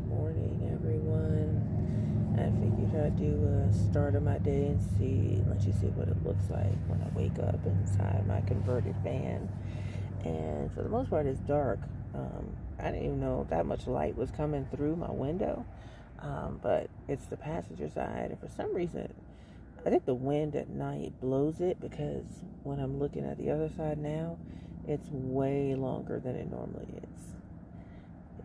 Good morning, everyone. I figured I'd do a start of my day and let you see what it looks like when I wake up inside my converted van. And for the most part, it's dark. I didn't even know that much light was coming through my window, but it's the passenger side. And for some reason, I think the wind at night blows it, because when I'm looking at the other side now, it's way longer than it normally is.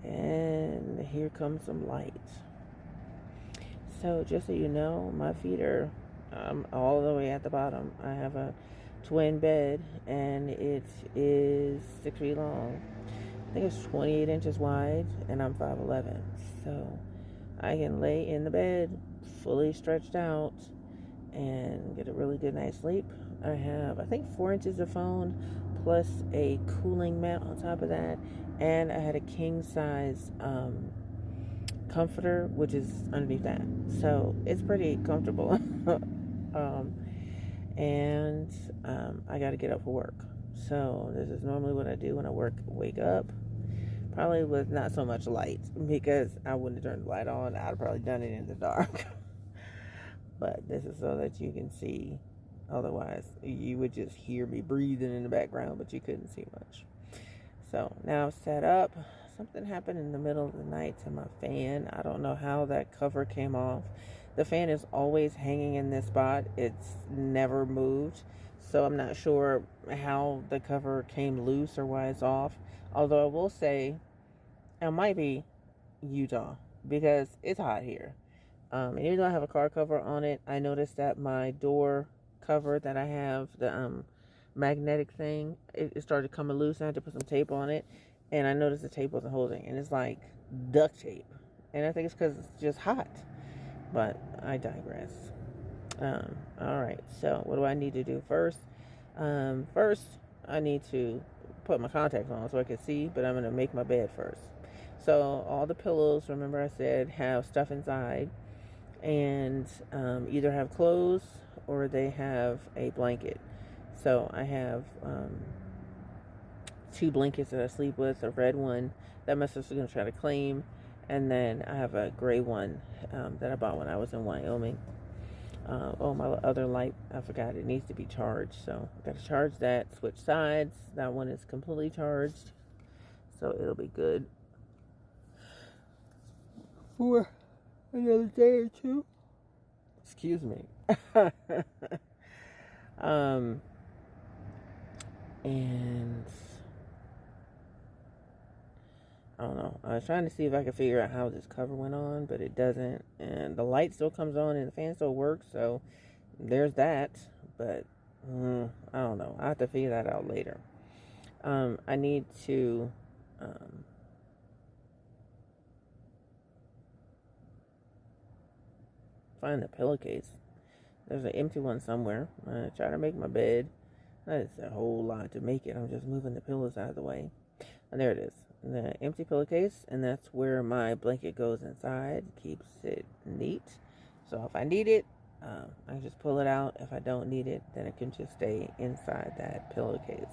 And here comes some light. So just so you know, my feet are all the way at the bottom. I have a twin bed, and it is 6 feet long. I think it's 28 inches wide, and I'm 5'11". So I can lay in the bed fully stretched out and get a really good night's sleep. I have, I think, 4 inches of phone plus a cooling mat on top of that, and I had a king size comforter, which is underneath that, so it's pretty comfortable. And I got to get up for work, so this is normally what I do when I wake up, probably with not so much light, because I wouldn't have turned the light on. I'd have probably done it in the dark. But this is so that you can see. Otherwise, you would just hear me breathing in the background, but you couldn't see much. So now I'm set up. Something happened in the middle of the night to my fan. I don't know how that cover came off. The fan is always hanging in this spot. It's never moved. So I'm not sure how the cover came loose or why it's off. Although I will say it might be Utah, because it's hot here. And even though I have a car cover on it, I noticed that my door cover that I have, the magnetic thing, it started coming loose. I had to put some tape on it, and I noticed the tape wasn't holding, and it's like duct tape. And I think it's because it's just hot. But I digress. All right, so what do I need to do first? First, I need to put my contacts on so I can see, but I'm going to make my bed first. So all the pillows, remember I said, have stuff inside, and either have clothes or they have a blanket. So I have 2 blankets that I sleep with, a red one that my sister's going to try to claim, and then I have a gray one that I bought when I was in Wyoming. My other light, I forgot, it needs to be charged, so I got to charge that, switch sides. That one is completely charged, so it'll be good for another day or two. Excuse me. And I don't know. I was trying to see if I could figure out how this cover went on, but it doesn't. And the light still comes on and the fan still works, so there's that. But I don't know. I have to figure that out later. I need to find the pillowcase. There's an empty one somewhere. I'm going to try to make my bed. That's a whole lot to make it. I'm just moving the pillows out of the way. And there it is. The empty pillowcase. And that's where my blanket goes inside. Keeps it neat. So if I need it, I can just pull it out. If I don't need it, then it can just stay inside that pillowcase.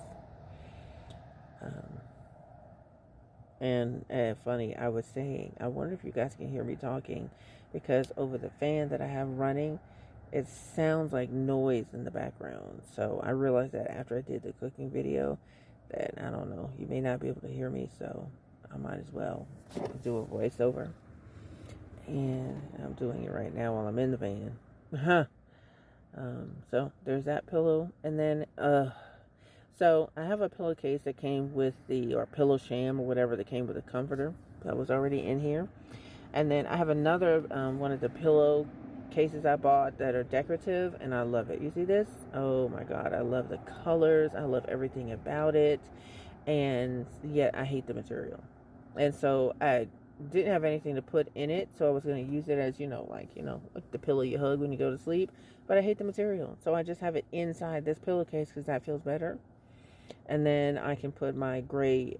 And funny, I was saying, I wonder if you guys can hear me talking, because over the fan that I have running, it sounds like noise in the background. So I realized that after I did the cooking video, that, I don't know, you may not be able to hear me, so I might as well do a voiceover. And I'm doing it right now while I'm in the van. So there's that pillow. And then, so I have a pillowcase that came with or pillow sham or whatever, that came with a comforter that was already in here. And then I have another one of the pillow cases I bought that are decorative, and I love it. You see this? Oh my god, I love the colors. I love everything about it. And yet I hate the material. And so I didn't have anything to put in it, so I was going to use it as, like the pillow you hug when you go to sleep. But I hate the material, so I just have it inside this pillowcase because that feels better. And then I can put my gray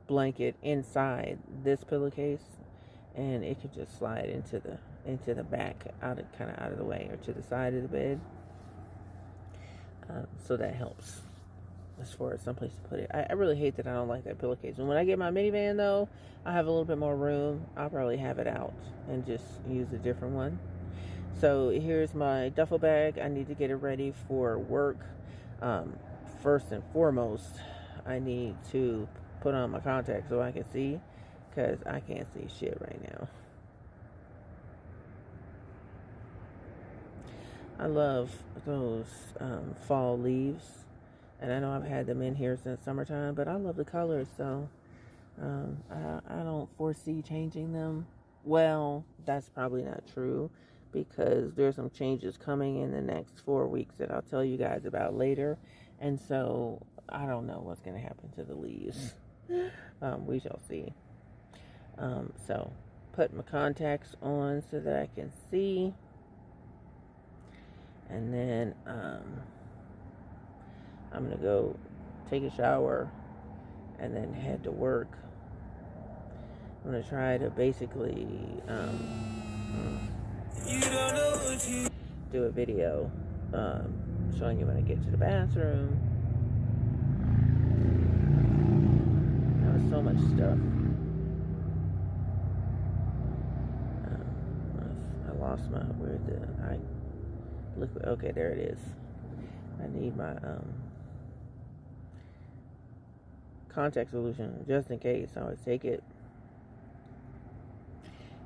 blanket inside this pillowcase, and it could just slide into the back, out of the way, or to the side of the bed. So that helps. as far as someplace to put it. I really hate that I don't like that pillowcase. And when I get my minivan, though, I have a little bit more room. I'll probably have it out and just use a different one. So here's my duffel bag. I need to get it ready for work. First and foremost, I need to put on my contacts so I can see, because I can't see shit right now. I love those fall leaves, and I know I've had them in here since summertime, but I love the colors, so I don't foresee changing them. Well, that's probably not true, because there's some changes coming in the next 4 weeks that I'll tell you guys about later, and so I don't know what's going to happen to the leaves. We shall see. So put my contacts on so that I can see. And then I'm going to go take a shower and then head to work. I'm going to try to basically do a video showing you when I get to the bathroom. There was so much stuff. I lost my, liquid. Okay, there it is. I need my contact solution just in case. I always take it.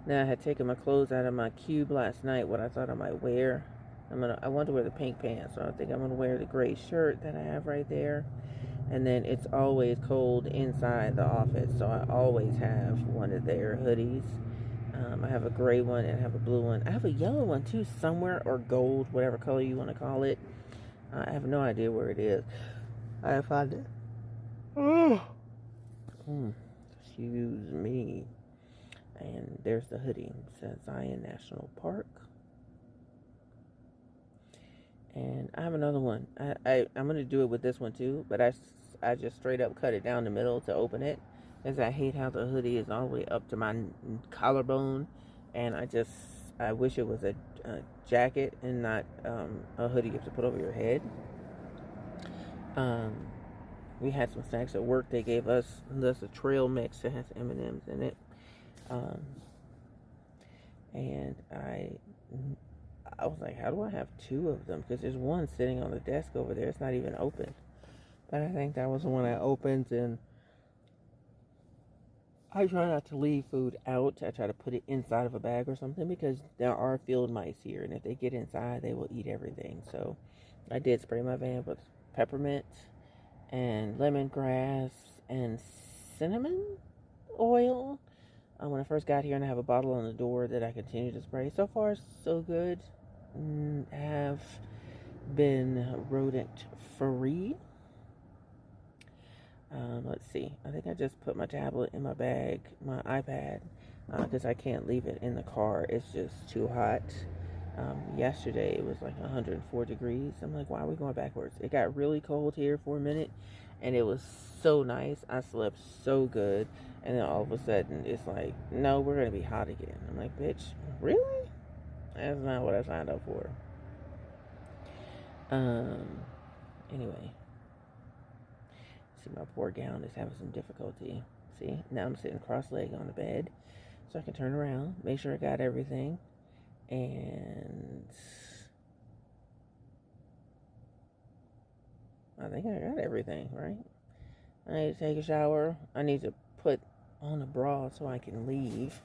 Now I had taken my clothes out of my cube last night. What I thought I might wear. I want to wear the pink pants, so I think I'm gonna wear the gray shirt that I have right there. And then it's always cold inside the office, so I always have one of their hoodies. I have a gray one and I have a blue one. I have a yellow one too somewhere, or gold, whatever color you want to call it. I have no idea where it is. I find it. Oh. Excuse me. And there's the hoodie. It says Zion National Park. And I have another one. I'm going to do it with this one too, but I just straight up cut it down the middle to open it, because I hate how the hoodie is all the way up to my collarbone, and I wish it was a jacket and not a hoodie you have to put over your head. We had some snacks at work. They gave us a trail mix that has M&Ms in it, and I was like, how do I have two of them? Because there's one sitting on the desk over there. It's not even open. But I think that was the one I opened, and I try not to leave food out. I try to put it inside of a bag or something, because there are field mice here, and if they get inside, they will eat everything. So I did spray my van with peppermint and lemongrass and cinnamon oil when I first got here, and I have a bottle on the door that I continue to spray. So far, so good. Have been rodent free. Let's see. I think I just put my tablet in my bag, my iPad, because I can't leave it in the car. It's just too hot. Yesterday it was like 104 degrees. I'm like, why are we going backwards? It got really cold here for a minute, and it was so nice. I slept so good, and then all of a sudden it's like, no, we're gonna be hot again. I'm like, bitch, really? That's not what I signed up for. Anyway, see, my poor gown is having some difficulty. See, now I'm sitting cross-legged on the bed, so I can turn around, make sure I got everything, and I think I got everything, right? I need to take a shower. I need to put on a bra so I can leave.